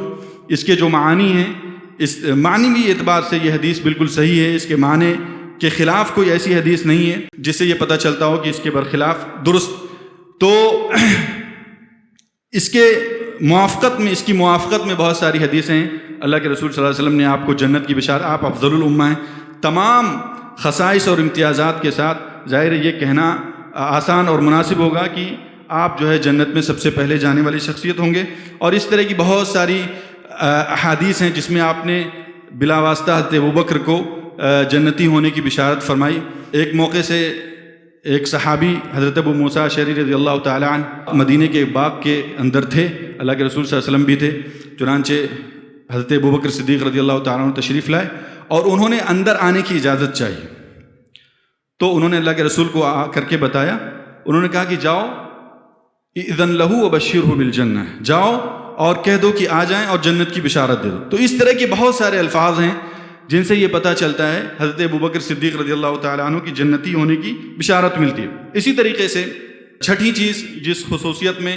اس کے جو معانی ہیں، اس معنوی اعتبار سے یہ حدیث بالکل صحیح ہے، اس کے معنی کے خلاف کوئی ایسی حدیث نہیں ہے جس سے یہ پتہ چلتا ہو کہ اس کے برخلاف درست۔ تو اس کے موافقت میں، اس کی موافقت میں بہت ساری حدیثیں ہیں۔ اللہ کے رسول صلی اللہ علیہ وسلم نے آپ کو جنت کی بشارت، آپ افضل الامہ ہیں، تمام خصائص اور امتیازات کے ساتھ، ظاہر ہے یہ کہنا آسان اور مناسب ہوگا کہ آپ جو ہے جنت میں سب سے پہلے جانے والی شخصیت ہوں گے، اور اس طرح کی بہت ساری احادیث ہیں جس میں آپ نے بلا واسطہ حضرت ابوبکر کو جنتی ہونے کی بشارت فرمائی۔ ایک موقع سے ایک صحابی حضرت ابو موسیٰ اشعری رضی اللہ تعالیٰ عنہ مدینہ کے باغ کے اندر تھے، اللہ کے رسول صلی اللہ علیہ وسلم بھی تھے، چنانچہ حضرت ابوبکر صدیق رضی اللہ تعالیٰ عنہ تشریف لائے اور انہوں نے اندر آنے کی اجازت چاہی، تو انہوں نے اللہ کے رسول کو آ کر کے بتایا، انہوں نے کہا کہ جاؤ اذن لہو وبشرہ بالجنہ، جاؤ اور کہہ دو کہ آ جائیں اور جنت کی بشارت دے دو۔ تو اس طرح کے بہت سارے الفاظ ہیں جن سے یہ پتہ چلتا ہے حضرت ابوبکر صدیق رضی اللہ تعالیٰ عنہ کی جنتی ہونے کی بشارت ملتی ہے۔ اسی طریقے سے چھٹی چیز جس خصوصیت میں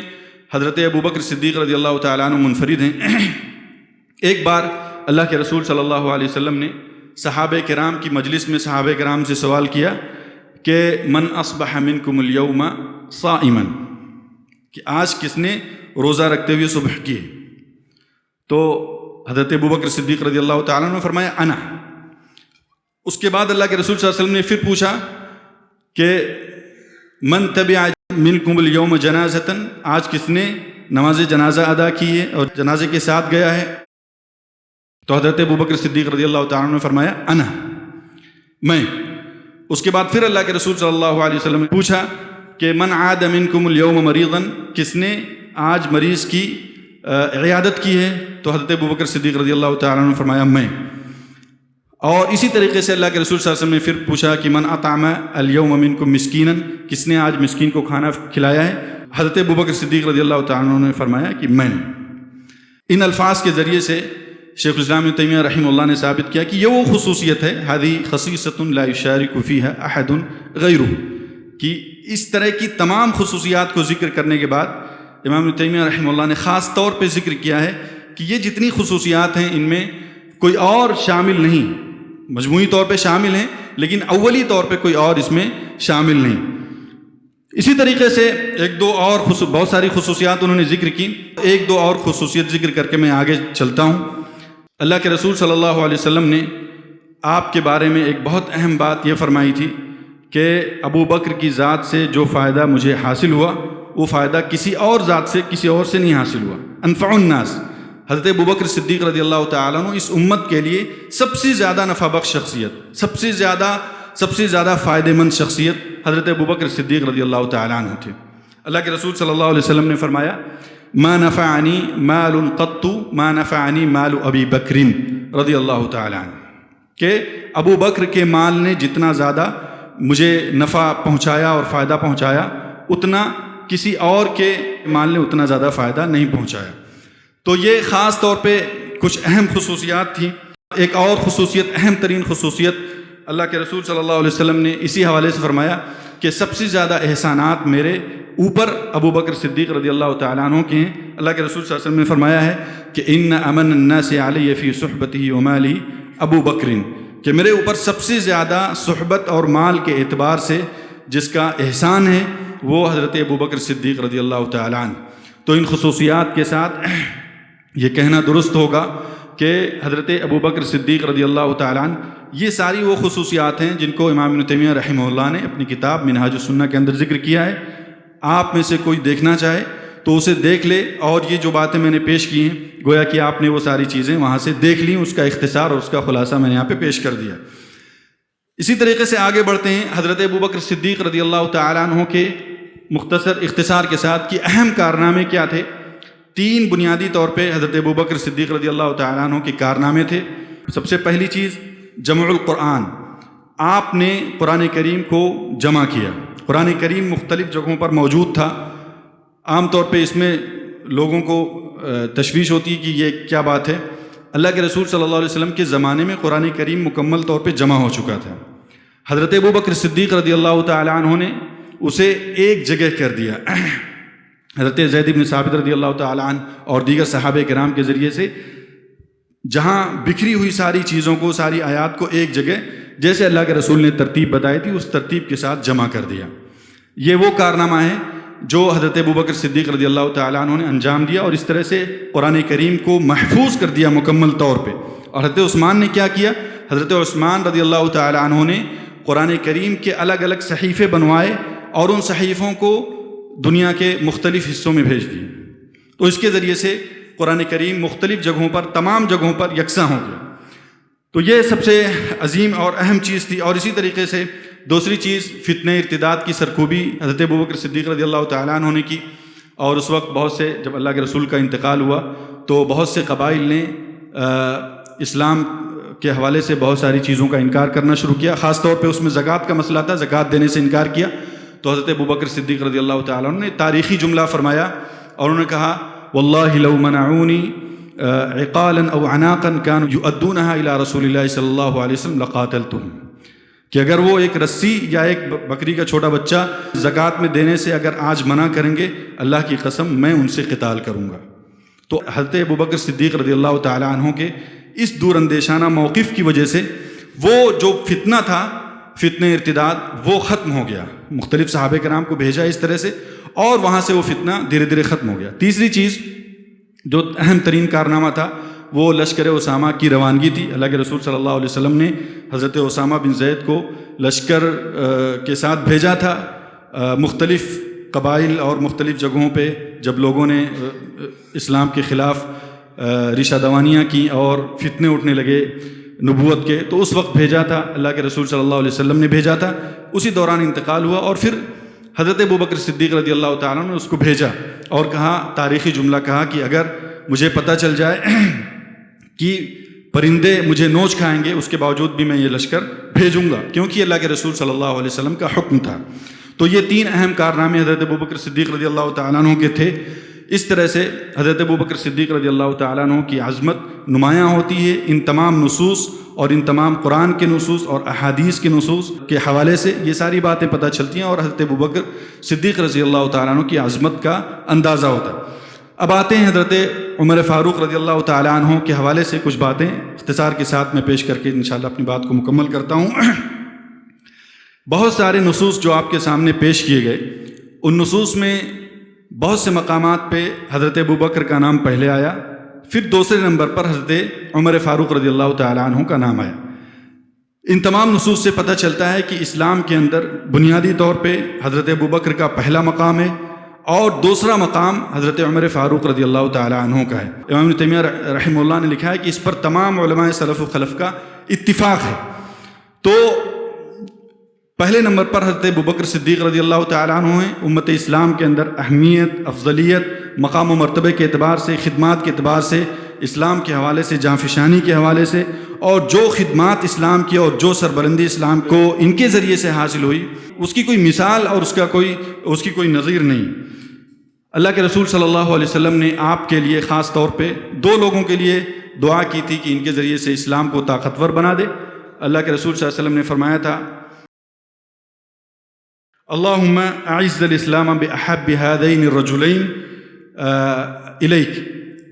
حضرت ابوبکر صدیق رضی اللہ تعالیٰ عنہ منفرد ہیں، ایک بار اللہ کے رسول صلی اللہ علیہ وسلم نے صحابہ کرام کی مجلس میں صحابہ کرام سے سوال کیا کہ من اصبح منکم اليوم صائما، کہ آج کس نے روزہ رکھتے ہوئے صبح کی؟ تو حضرت ابوبکر صدیق رضی اللہ تعالیٰ عنہ نے فرمایا انا۔ اس کے بعد اللہ کے رسول صلی اللہ علیہ وسلم نے پھر پوچھا کہ من تبع منکم اليوم جنازۃ، آج کس نے نماز جنازہ ادا کی ہے اور جنازے کے ساتھ گیا ہے؟ تو حضرت ابوبکر صدیق رضی اللہ تعالیٰ عنہ نے فرمایا انا، میں۔ اس کے بعد پھر اللہ کے رسول صلی اللہ علیہ وسلم نے پوچھا کہ من عاد منکم اليوم مریضا، کس نے آج مریض کی عیادت کی ہے؟ تو حضرت ابوبکر صدیق رضی اللہ تعالیٰ عنہ نے فرمایا میں۔ اور اسی طریقے سے اللہ کے رسول صلی اللہ علیہ وسلم نے پھر پوچھا کہ من اطعم اليوم منکم مسکینا، کس نے آج مسکین کو کھانا کھلایا ہے؟ حضرت ابوبکر صدیق رضی اللہ تعالیٰ عنہ نے فرمایا کہ میں نے۔ ان الفاظ کے ذریعے سے شیخ الاسلام ابن تیمیہ رحمہ اللہ نے ثابت کیا کہ یہ وہ خصوصیت ہے هذه خصیصۃ لا یشارک فیها احد غیرہ، کہ اس طرح کی تمام خصوصیات کو ذکر کرنے کے بعد امام ابن تیمیہ رحمہ اللہ نے خاص طور پہ ذکر کیا ہے کہ یہ جتنی خصوصیات ہیں ان میں کوئی اور شامل نہیں، مجموعی طور پہ شامل ہیں لیکن اولی طور پہ کوئی اور اس میں شامل نہیں۔ اسی طریقے سے ایک دو اور بہت ساری خصوصیات انہوں نے ذکر کی، ایک دو اور خصوصیت ذکر کر کے میں آگے چلتا ہوں۔ اللہ کے رسول صلی اللہ علیہ وسلم نے آپ کے بارے میں ایک بہت اہم بات یہ فرمائی تھی کہ ابو بکر کی ذات سے جو فائدہ مجھے حاصل ہوا وہ فائدہ کسی اور ذات سے، کسی اور سے نہیں حاصل ہوا۔ انفع الناس، حضرت ابوبکر صدیق رضی اللہ تعالیٰ عنہ اس امت کے لیے سب سے زیادہ نفع بخش شخصیت، سب سے زیادہ فائدہ مند شخصیت حضرت ابوبکر صدیق رضی اللہ تعالیٰ عنہ تھے۔ اللہ کے رسول صلی اللہ علیہ وسلم نے فرمایا ما نفعنی مال قط ما نفعنی مال ابی بکر رضی اللہ تعالیٰ عنہ، کہ ابو بکر کے مال نے جتنا زیادہ مجھے نفع پہنچایا اور فائدہ پہنچایا اتنا کسی اور کے مال نے اتنا زیادہ فائدہ نہیں پہنچایا۔ تو یہ خاص طور پہ کچھ اہم خصوصیات تھیں۔ ایک اور خصوصیت، اہم ترین خصوصیت، اللہ کے رسول صلی اللہ علیہ وسلم نے اسی حوالے سے فرمایا کہ سب سے زیادہ احسانات میرے اوپر ابو بکر صدیق رضی اللہ تعالیٰ عنہ کے ہیں۔ اللہ کے رسول صلی اللہ علیہ وسلم نے فرمایا ہے کہ ان امن الناس علی فی صحبتہ ومالی ابو بکر، کہ میرے اوپر سب سے زیادہ صحبت اور مال کے اعتبار سے جس کا احسان ہے وہ حضرت ابو بکر صدیق رضی اللہ تعالیٰ عنہ۔ تو ان خصوصیات کے ساتھ یہ کہنا درست ہوگا کہ حضرت ابو بکر صدیق رضی اللہ تعالیٰ عنہ، یہ ساری وہ خصوصیات ہیں جن کو امام ابن تیمیہ رحمہ اللہ نے اپنی کتاب منہاج السنہ کے اندر ذکر کیا ہے۔ آپ میں سے کوئی دیکھنا چاہے تو اسے دیکھ لے، اور یہ جو باتیں میں نے پیش کی ہیں گویا کہ آپ نے وہ ساری چیزیں وہاں سے دیکھ لیں، اس کا اختصار اور اس کا خلاصہ میں نے یہاں پہ پیش کر دیا۔ اسی طریقے سے آگے بڑھتے ہیں۔ حضرت ابو بکر صدیق رضی اللہ تعالیٰ عنہ کے مختصر اختصار کے ساتھ کہ اہم کارنامے کیا تھے۔ تین بنیادی طور پہ حضرت ابو بکر صدیق رضی اللہ تعالیٰ عنہ کے کارنامے تھے۔ سب سے پہلی چیز جمع القرآن، آپ نے قرآن کریم کو جمع کیا۔ قرآن کریم مختلف جگہوں پر موجود تھا، عام طور پہ اس میں لوگوں کو تشویش ہوتی ہے کہ یہ کیا بات ہے۔ اللہ کے رسول صلی اللہ علیہ وسلم کے زمانے میں قرآن کریم مکمل طور پہ جمع ہو چکا تھا۔ حضرت ابو بکر صدیق رضی اللہ تعالیٰ عنہ نے اسے ایک جگہ کر دیا۔ حضرت زید بن ثابت رضی اللہ تعالیٰ عنہ اور دیگر صحابہ کرام کے ذریعے سے جہاں بکھری ہوئی ساری چیزوں کو، ساری آیات کو ایک جگہ، جیسے اللہ کے رسول نے ترتیب بتائی تھی اس ترتیب کے ساتھ جمع کر دیا۔ یہ وہ کارنامہ ہے جو حضرت ابو بکر صدیق رضی اللہ تعالیٰ عنہ نے انجام دیا، اور اس طرح سے قرآن کریم کو محفوظ کر دیا مکمل طور پہ۔ اور حضرت عثمان نے کیا کیا؟ حضرت عثمان رضی اللہ تعالیٰ عنہ نے قرآن کریم کے الگ الگ صحیفے بنوائے اور ان صحیفوں کو دنیا کے مختلف حصوں میں بھیج دیے، تو اس کے ذریعے سے قرآن کریم مختلف جگہوں پر، تمام جگہوں پر یکساں ہو گیا۔ تو یہ سب سے عظیم اور اہم چیز تھی۔ اور اسی طریقے سے دوسری چیز فتنہ ارتداد کی سرکوبی حضرت ابوبکر صدیق رضی اللہ تعالیٰ عنہ نے کی، اور اس وقت بہت سے، جب اللہ کے رسول کا انتقال ہوا تو بہت سے قبائل نے اسلام کے حوالے سے بہت ساری چیزوں کا انکار کرنا شروع کیا، خاص طور پہ اس میں زکوٰۃ کا مسئلہ تھا، زکوٰۃ دینے سے انکار کیا۔ تو حضرت ابوبکر صدیق رضی اللہ تعالیٰ عنہ نے تاریخی جملہ فرمایا اور انہوں نے کہا واللہ لو منعونی عقالا او عناقا كانوا يؤدونها الى رسول اللہ صلی اللہ علیہ وسلم لقاتلتهم، کہ اگر وہ ایک رسی یا ایک بکری کا چھوٹا بچہ زکوٰۃ میں دینے سے اگر آج منع کریں گے، اللہ کی قسم میں ان سے قتال کروں گا۔ تو حضرت ابوبکر صدیق رضی اللہ تعالیٰ عنہ کے اس دور اندیشانہ موقف کی وجہ سے وہ جو فتنہ تھا، فتنہ ارتداد، وہ ختم ہو گیا۔ مختلف صحابہ کرام کو بھیجا اس طرح سے، اور وہاں سے وہ فتنہ دھیرے دھیرے ختم ہو گیا۔ تیسری چیز جو اہم ترین کارنامہ تھا وہ لشکر اسامہ کی روانگی تھی۔ اللہ کے رسول صلی اللہ علیہ وسلم نے حضرت اسامہ بن زید کو لشکر کے ساتھ بھیجا تھا۔ مختلف قبائل اور مختلف جگہوں پہ جب لوگوں نے اسلام کے خلاف ریشہ دوانیاں کی اور فتنے اٹھنے لگے نبوت کے، تو اس وقت بھیجا تھا، اللہ کے رسول صلی اللہ علیہ وسلم نے بھیجا تھا۔ اسی دوران انتقال ہوا، اور پھر حضرت ابوبکر صدیق رضی اللہ تعالیٰ نے اس کو بھیجا اور کہا، تاریخی جملہ کہا کہ اگر مجھے پتہ چل جائے کہ پرندے مجھے نوچ کھائیں گے، اس کے باوجود بھی میں یہ لشکر بھیجوں گا، کیونکہ اللہ کے رسول صلی اللہ علیہ وسلم کا حکم تھا۔ تو یہ تین اہم کارنامے حضرت ابوبکر صدیق رضی اللہ تعالیٰ عنہ کے تھے۔ اس طرح سے حضرت ابوبکر صدیق رضی اللہ تعالیٰ عنہ کی عظمت نمایاں ہوتی ہے ان تمام نصوص اور ان تمام قرآن کے نصوص اور احادیث کے نصوص کے حوالے سے یہ ساری باتیں پتہ چلتی ہیں، اور حضرت ابوبکر صدیق رضی اللہ تعالیٰ عنہ کی عظمت کا اندازہ ہوتا ہے۔ اب آتے ہیں حضرت عمر فاروق رضی اللہ تعالیٰ عنہ کے حوالے سے کچھ باتیں اختصار کے ساتھ میں پیش کر کے انشاءاللہ اپنی بات کو مکمل کرتا ہوں۔ بہت سارے نصوص جو آپ کے سامنے پیش کیے گئے، ان نصوص میں بہت سے مقامات پہ حضرت ابوبکر کا نام پہلے آیا، پھر دوسرے نمبر پر حضرت عمر فاروق رضی اللہ تعالیٰ عنہ کا نام آیا۔ ان تمام نصوص سے پتہ چلتا ہے کہ اسلام کے اندر بنیادی طور پہ حضرت ابوبکر کا پہلا مقام ہے، اور دوسرا مقام حضرت عمر فاروق رضی اللہ تعالیٰ عنہ کا ہے۔ امام ابن تیمیہ رحمہ اللہ نے لکھا ہے کہ اس پر تمام علماء سلف و خلف کا اتفاق ہے۔ تو پہلے نمبر پر حضرت ابوبکر صدیق رضی اللہ تعالیٰ عنہ ہیں۔ امت اسلام کے اندر اہمیت، افضلیت، مقام و مرتبہ کے اعتبار سے، خدمات کے اعتبار سے، اسلام کے حوالے سے، جانفشانی کے حوالے سے، اور جو خدمات اسلام کی اور جو سربلندی اسلام کو ان کے ذریعے سے حاصل ہوئی، اس کی کوئی مثال اور اس کی کوئی نظیر نہیں۔ اللہ کے رسول صلی اللہ علیہ وسلم نے آپ کے لیے خاص طور پہ دو لوگوں کے لیے دعا کی تھی کہ ان کے ذریعے سے اسلام کو طاقتور بنا دے۔ اللہ کے رسول صلی اللہ علیہ وسلم نے فرمایا تھا، اللہم اعز الاسلام باحب هذین الرجلین الیک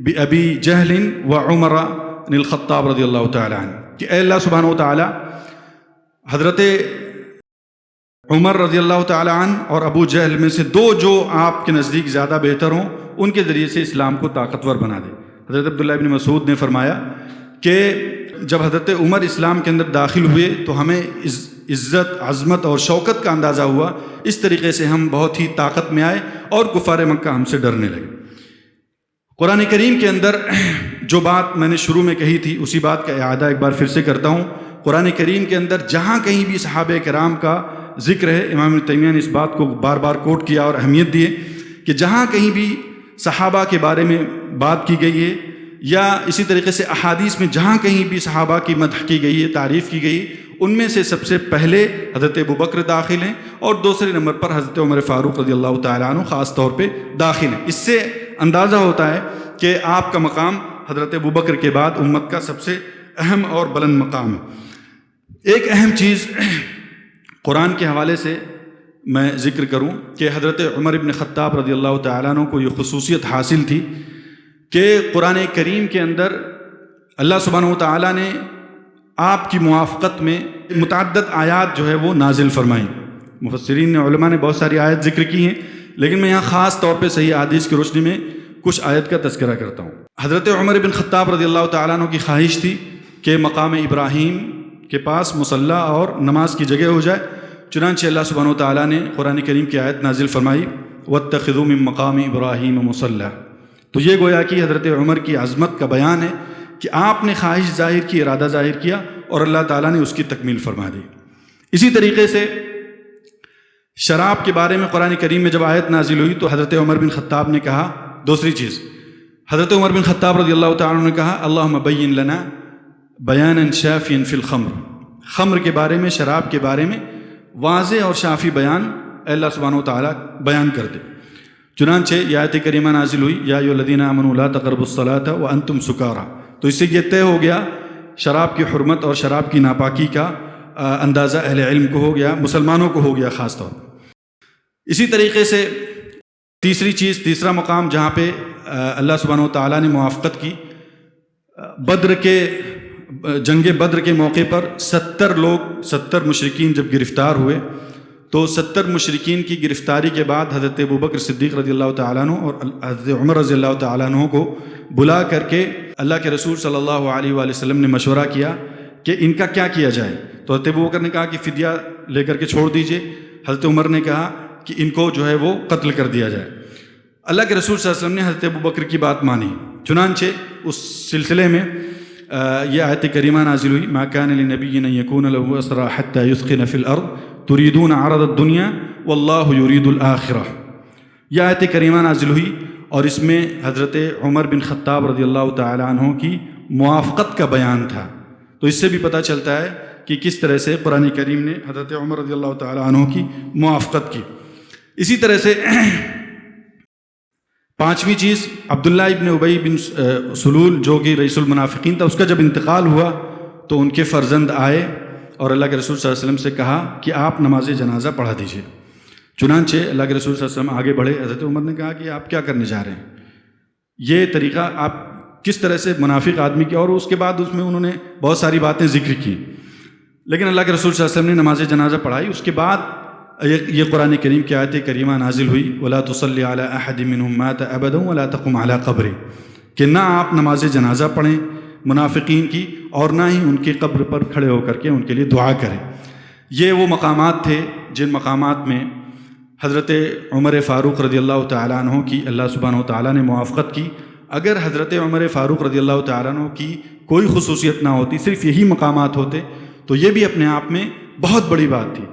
بابی جہل وعمر بن الخطاب رضی اللہ تعالی عنہ، کہ اے اللہ سبحانہ و تعالی حضرت عمر رضی اللہ تعالی عنہ اور ابو جہل میں سے دو جو آپ کے نزدیک زیادہ بہتر ہوں، ان کے ذریعے سے اسلام کو طاقتور بنا دے۔ حضرت عبداللہ بن مسعود نے فرمایا کہ جب حضرت عمر اسلام کے اندر داخل ہوئے تو ہمیں عزت، عظمت اور شوکت کا اندازہ ہوا، اس طریقے سے ہم بہت ہی طاقت میں آئے اور کفار مکہ ہم سے ڈرنے لگے۔ قرآن کریم کے اندر جو بات میں نے شروع میں کہی تھی، اسی بات کا اعادہ ایک بار پھر سے کرتا ہوں۔ قرآن کریم کے اندر جہاں کہیں بھی صحابہ کرام کا ذکر ہے، امام ابن تیمیہ نے اس بات کو بار بار کوٹ کیا اور اہمیت دی ہے کہ جہاں کہیں بھی صحابہ کے بارے میں بات کی گئی ہے، یا اسی طریقے سے احادیث میں جہاں کہیں بھی صحابہ کی مدح کی گئی ہے، تعریف کی گئی، ان میں سے سب سے پہلے حضرت ابوبکر داخل ہیں، اور دوسرے نمبر پر حضرت عمر فاروق رضی اللہ تعالیٰ عنہ خاص طور پہ داخل ہیں۔ اس سے اندازہ ہوتا ہے کہ آپ کا مقام حضرت ابوبکر کے بعد امت کا سب سے اہم اور بلند مقام ہے۔ ایک اہم چیز قرآن کے حوالے سے میں ذکر کروں کہ حضرت عمر بن خطاب رضی اللہ تعالیٰ عنہ کو یہ خصوصیت حاصل تھی کہ قرآن کریم کے اندر اللہ سبحانہ و تعالیٰ نے آپ کی موافقت میں متعدد آیات جو ہے وہ نازل فرمائیں۔ مفسرین نے، علماء نے بہت ساری آیت ذکر کی ہیں، لیکن میں یہاں خاص طور پہ صحیح حدیث کی روشنی میں کچھ آیت کا تذکرہ کرتا ہوں۔ حضرت عمر بن خطاب رضی اللہ تعالیٰ عنہ کی خواہش تھی کہ مقام ابراہیم کے پاس مصلی اور نماز کی جگہ ہو جائے۔ چنانچہ اللہ سبحانہ وتعالیٰ نے قرآن کریم کی آیت نازل فرمائی وَاتَّخِذُوا مِن مَّقَامِ إِبْرَاهِيمَ مُصَلًّى۔ تو یہ گویا کہ حضرت عمر کی عظمت کا بیان ہے کہ آپ نے خواہش ظاہر کی، ارادہ ظاہر کیا اور اللہ تعالیٰ نے اس کی تکمیل فرما دی۔ اسی طریقے سے شراب کے بارے میں قرآن کریم میں جب آیت نازل ہوئی تو حضرت عمر بن خطاب نے کہا، دوسری چیز حضرت عمر بن خطاب رضی اللہ تعالیٰ عنہ نے کہا اللہم بین لنا بیانا شافیا فی الخمر، خمر کے بارے میں، شراب کے بارے میں واضح اور شافی بیان اللہ سبحانہ و تعالیٰ بیان کر دے۔ چنانچہ یہ آیت کریمہ نازل ہوئی یا ایھا الذین آمنوا لا تقربوا الصلاۃ وانتم سکارى، تو اس سے یہ طے ہو گیا شراب کی حرمت اور شراب کی ناپاکی کا اندازہ اہل علم کو ہو گیا، مسلمانوں کو ہو گیا خاص طور پر۔ اسی طریقے سے تیسری چیز، تیسرا مقام جہاں پہ اللہ سبحانہ و تعالیٰ نے موافقت کی، جنگ بدر کے موقع پر 70 مشرکین جب گرفتار ہوئے تو 70 مشرکین کی گرفتاری کے بعد حضرت ابوبکر صدیق رضی اللہ تعالیٰ عنہ اور حضرت عمر رضی اللہ تعالیٰ عنہ کو بلا کر کے اللہ کے رسول صلی اللہ علیہ وآلہ وسلم نے مشورہ کیا کہ ان کا کیا کیا جائے۔ تو حضرت ابوبکر نے کہا کہ فدیہ لے کر کے چھوڑ دیجئے، حضرت عمر نے کہا کہ ان کو جو ہے وہ قتل کر دیا جائے۔ اللہ کے رسول صلی اللہ علیہ وسلم نے حضرت ابوبکر کی بات مانی، چنانچہ اس سلسلے میں یہ آیت کریمہ نازل ہوئی ما کان لنبی ان یکون له اسرى حتى یثخن فی الارض تريدون عرض الدنیا واللہ یرید الآخرہ۔ یہ آیت کریمہ نازل ہوئی اور اس میں حضرت عمر بن خطاب رضی اللہ تعالی عنہ کی موافقت کا بیان تھا۔ تو اس سے بھی پتہ چلتا ہے کہ کس طرح سے قرآن کریم نے حضرت عمر رضی اللہ تعالی عنہ کی موافقت کی۔ اسی طرح سے پانچویں چیز، عبداللہ ابن ابی بن سلول جو کہ رئیس المنافقین تھا، اس کا جب انتقال ہوا تو ان کے فرزند آئے اور اللہ کے رسول صلی اللہ علیہ وسلم سے کہا کہ آپ نماز جنازہ پڑھا دیجیے۔ چنانچہ اللہ کے رسول صلی اللہ علیہ وسلم آگے بڑھے، حضرت عمر نے کہا کہ آپ کیا کرنے جا رہے ہیں، یہ طریقہ آپ کس طرح سے منافق آدمی کی، اور اس کے بعد اس میں انہوں نے بہت ساری باتیں ذکر کی، لیکن اللہ کے رسول صلی اللہ علیہ وسلم نے نماز جنازہ پڑھائی۔ اس کے بعد یہ قرآن کریم کی آیت کریمہ نازل ہوئی وَلَا تُصَلِّ عَلَىٰ أَحَدٍ مِّنْهُمْ مَاتَ أَبَدًا وَلَا تَقُمْ عَلَىٰ قَبْرِهِ، کہ نہ آپ نماز جنازہ پڑھیں منافقین کی اور نہ ہی ان کی قبر پر کھڑے ہو کر کے ان کے لیے دعا کریں۔ یہ وہ مقامات تھے جن مقامات میں حضرت عمر فاروق رضی اللہ تعالیٰ عنہ کی اللہ سبحانہ و تعالیٰ نے موافقت کی۔ اگر حضرت عمر فاروق رضی اللہ تعالیٰ عنہ کی کوئی خصوصیت نہ ہوتی، صرف یہی مقامات ہوتے، تو یہ بھی اپنے آپ میں بہت بڑی بات تھی۔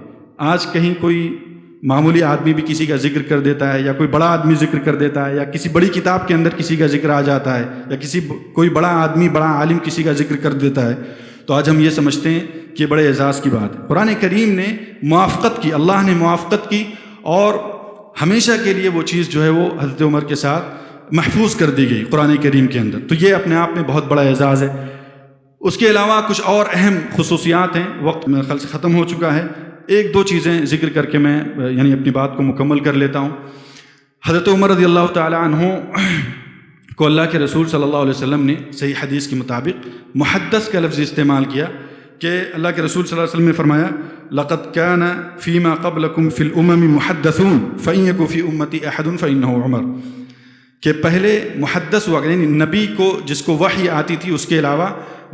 آج کہیں کوئی معمولی آدمی بھی کسی کا ذکر کر دیتا ہے، یا کوئی بڑا آدمی ذکر کر دیتا ہے، یا کسی بڑی کتاب کے اندر کسی کا ذکر آ جاتا ہے، یا کوئی بڑا آدمی، بڑا عالم کسی کا ذکر کر دیتا ہے، تو آج ہم یہ سمجھتے ہیں کہ یہ بڑے اعزاز کی بات ہے۔ قرآن کریم نے موافقت کی، اللہ نے موافقت کی، اور ہمیشہ کے لیے وہ چیز جو ہے وہ حضرت عمر کے ساتھ محفوظ کر دی گئی قرآن کریم کے اندر۔ تو یہ اپنے آپ میں بہت بڑا اعزاز ہے۔ اس کے علاوہ کچھ اور اہم خصوصیات ہیں، وقت میرے خیال سے ختم ہو چکا ہے، ایک دو چیزیں ذکر کر کے میں اپنی بات کو مکمل کر لیتا ہوں۔ حضرت عمر رضی اللہ تعالی عنہ کو اللہ کے رسول صلی اللہ علیہ وسلم نے صحیح حدیث کے مطابق محدث کا لفظ استعمال کیا کہ اللہ کے رسول صلی اللہ علیہ وسلم نے فرمایا لقد كان فيما قبلكم في الامم محدثون فإن يكن في امتي احد فإنه عمر، کہ پہلے محدث ہوا، یعنی نبی کو جس کو وحی آتی تھی اس کے علاوہ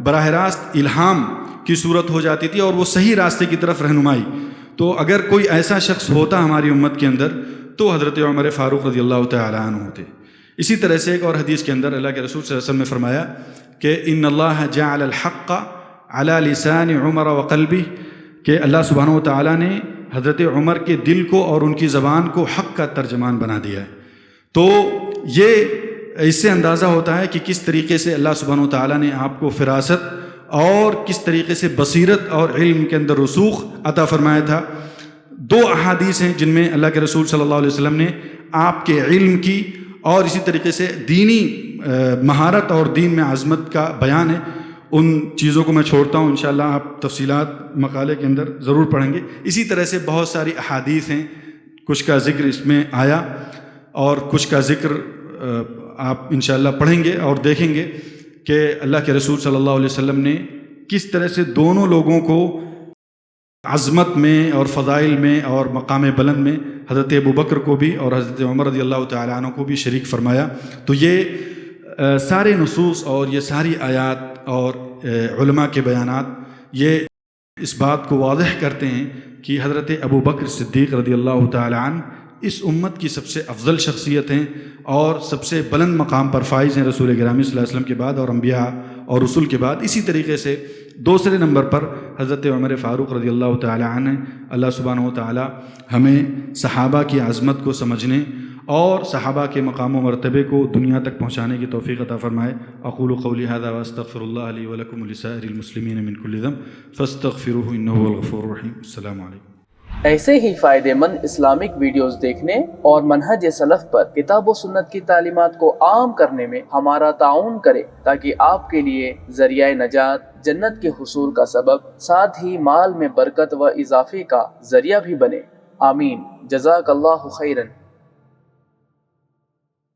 براہ راست الہام کی صورت ہو جاتی تھی اور وہ صحیح راستے کی طرف رہنمائی، تو اگر کوئی ایسا شخص ہوتا ہماری امت کے اندر تو حضرت عمر فاروق رضی اللہ تعالی عنہ ہوتے۔ اسی طرح سے ایک اور حدیث کے اندر اللہ کے رسول صلی اللہ علیہ وسلم نے فرمایا کہ ان اللہ جعل الحق علی لسان عمر وقلبہ، کہ اللہ سبحانہ و تعالیٰ نے حضرت عمر کے دل کو اور ان کی زبان کو حق کا ترجمان بنا دیا ہے۔ تو یہ اس سے اندازہ ہوتا ہے کہ کس طریقے سے اللہ سبحانہ و تعالیٰ نے آپ کو فراست اور کس طریقے سے بصیرت اور علم کے اندر رسوخ عطا فرمایا تھا۔ دو احادیث ہیں جن میں اللہ کے رسول صلی اللہ علیہ وسلم نے آپ کے علم کی اور اسی طریقے سے دینی مہارت اور دین میں عظمت کا بیان ہے۔ ان چیزوں کو میں چھوڑتا ہوں، انشاءاللہ آپ تفصیلات مقالے کے اندر ضرور پڑھیں گے۔ اسی طرح سے بہت ساری احادیث ہیں، کچھ کا ذکر اس میں آیا اور کچھ کا ذکر آپ انشاءاللہ پڑھیں گے اور دیکھیں گے کہ اللہ کے رسول صلی اللہ علیہ وسلم نے کس طرح سے دونوں لوگوں کو عظمت میں اور فضائل میں اور مقام بلند میں حضرت ابوبکر کو بھی اور حضرت عمر رضی اللہ تعالیٰ عنہ کو بھی شریک فرمایا۔ تو یہ سارے نصوص اور یہ ساری آیات اور علماء کے بیانات یہ اس بات کو واضح کرتے ہیں کہ حضرت ابو بکر صدیق رضی اللہ تعالی عنہ اس امت کی سب سے افضل شخصیت ہیں اور سب سے بلند مقام پر فائز ہیں رسول گرامی صلی اللہ علیہ وسلم کے بعد اور انبیاء اور رسول کے بعد۔ اسی طریقے سے دوسرے نمبر پر حضرت عمر فاروق رضی اللہ تعالی عنہ ہیں۔ اللہ سبحانہ و تعالی ہمیں صحابہ کی عظمت کو سمجھنے اور صحابہ کے مقام و مرتبے کو دنیا تک پہنچانے کی توفیق عطا فرمائے۔ اقول قولی ھذا واستغفر اللہ لی ولکم ولسائر المسلمین من کل ذنب فاستغفروہ انہ هو الغفور الرحیم۔ السلام علیکم۔ ایسے ہی فائدہ مند اسلامک ویڈیوز دیکھنے اور منہج سلف پر کتاب و سنت کی تعلیمات کو عام کرنے میں ہمارا تعاون کرے تاکہ آپ کے لیے ذریعہ نجات، جنت کے حصول کا سبب، ساتھ ہی مال میں برکت و اضافے کا ذریعہ بھی بنے۔ آمین۔ جزاک اللہ خیرا۔